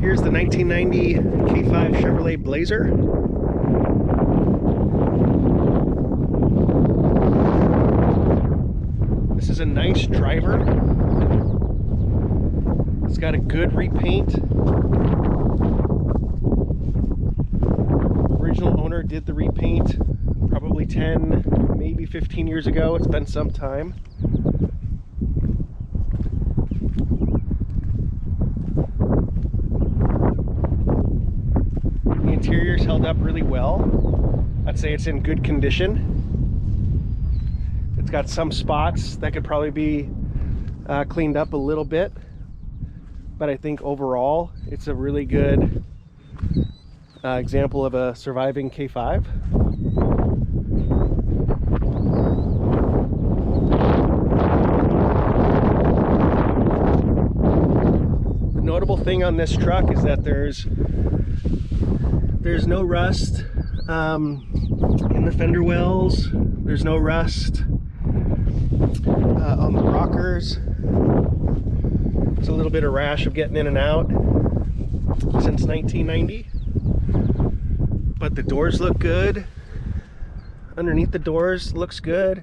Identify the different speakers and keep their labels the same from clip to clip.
Speaker 1: Here's the 1990 K5 Chevrolet Blazer. This is a nice driver. It's got a good repaint. Original owner did the repaint probably 10, maybe 15 years ago. It's been some time. The interior's held up really well. I'd say it's in good condition. It's got some spots that could probably be cleaned up a little bit, but I think overall it's a really good example of a surviving K5. The notable thing on this truck is that there's no rust in the fender wells. There's no rust on the rockers. It's a little bit of rash of getting in and out since 1990. But the doors look good. Underneath the doors looks good.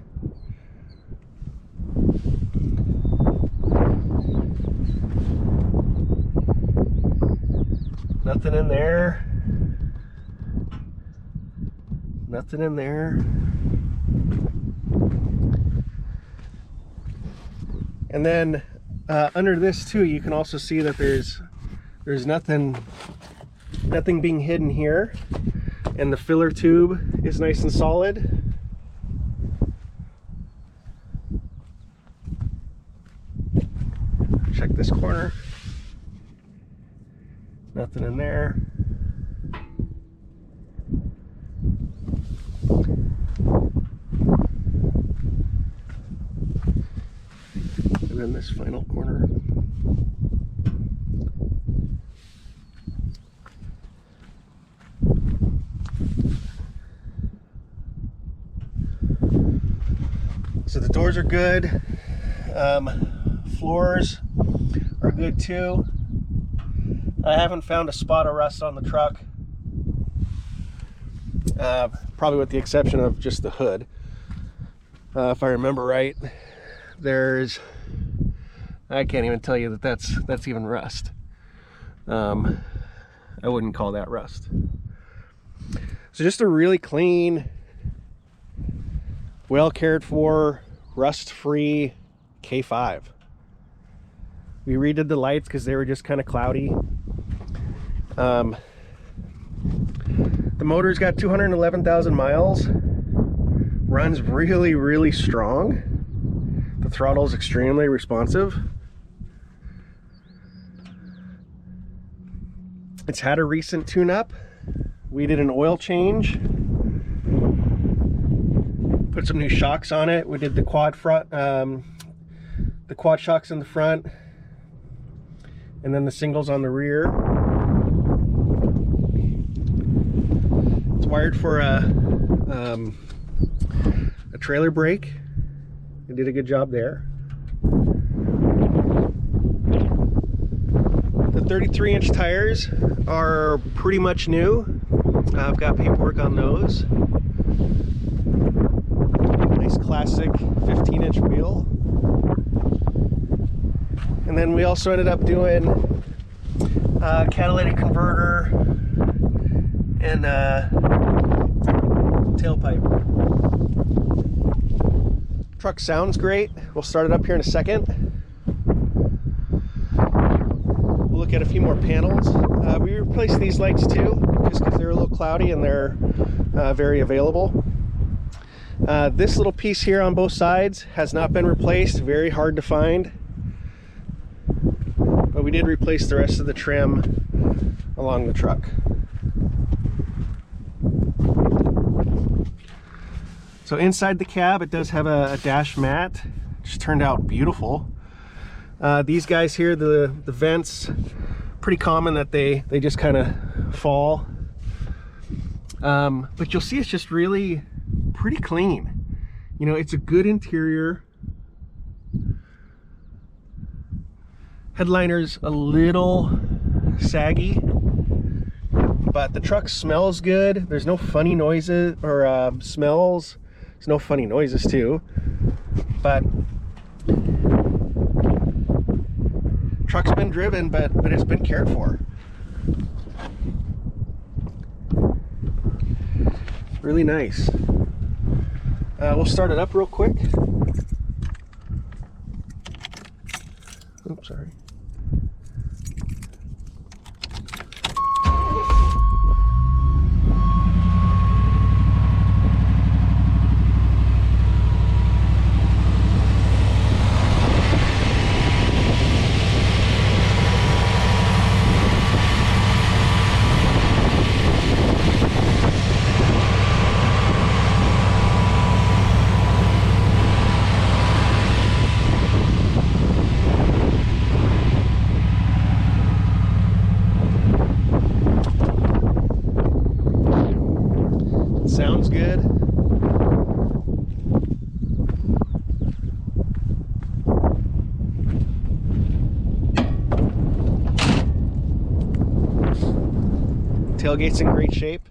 Speaker 1: Nothing in there. Nothing in there. And then under this too, you can also see that there's nothing being hidden here, and the filler tube is nice and solid. Check this corner. Nothing in there. And then this final corner. So the doors are good. Floors are good too. I haven't found a spot of rust on the truck. Probably with the exception of just the hood. If I remember right, there's, I can't even tell you that that's even rust. I wouldn't call that rust. So just a really clean, well cared for, rust-free K5. We redid the lights because they were just kind of cloudy. The motor's got 211,000 miles. Runs really, really strong. The throttle's extremely responsive. It's had a recent tune-up. We did an oil change. Put some new shocks on it. We did the quad shocks in the front, and then the singles on the rear. It's wired for a trailer brake. They did a good job there. The 33-inch tires are pretty much new. I've got paperwork on those. Nice classic 15-inch wheel. And then we also ended up doing catalytic converter and tailpipe. Truck sounds great. We'll start it up here in a second. We'll look at a few more panels. We replaced these lights too, just because they're a little cloudy and they're very available. This little piece here on both sides has not been replaced, very hard to find. But we did replace the rest of the trim along the truck. So inside the cab, it does have a dash mat, which turned out beautiful. These guys here, the vents, pretty common that they just kind of fall. But you'll see it's just really pretty clean. You know, it's a good interior. Headliner's a little saggy, but the truck smells good. There's no funny noises or smells. There's no funny noises too, but truck's been driven, but it's been cared for. Really nice. We'll start it up real quick. Oops, sorry. Sounds good. Tailgate's in great shape.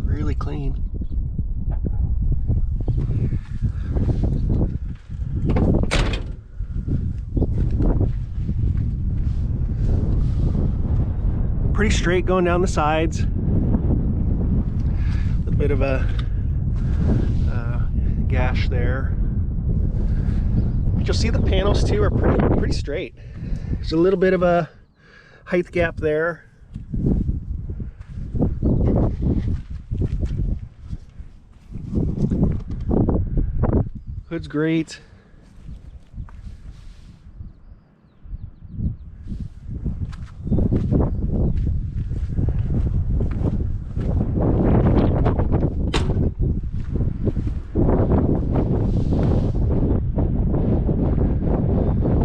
Speaker 1: Really clean. Pretty straight going down the sides. A little bit of a gash there. But you'll see the panels too are pretty straight. There's a little bit of a height gap there. Hood's great.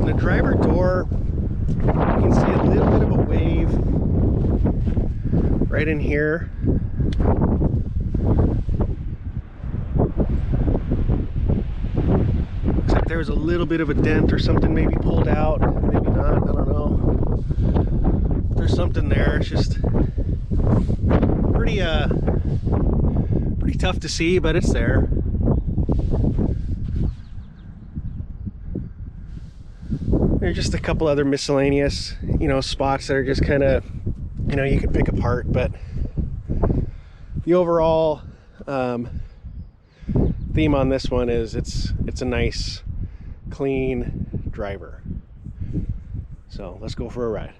Speaker 1: The driver door, you can see a little bit of a wave right in here. Looks like there was a little bit of a dent or something maybe pulled out, maybe not, I don't know. There's something there, it's just pretty tough to see, but it's there. There's just a couple other miscellaneous, spots that are just kind of, you could pick apart, but the overall theme on this one is it's a nice, clean driver. So let's go for a ride.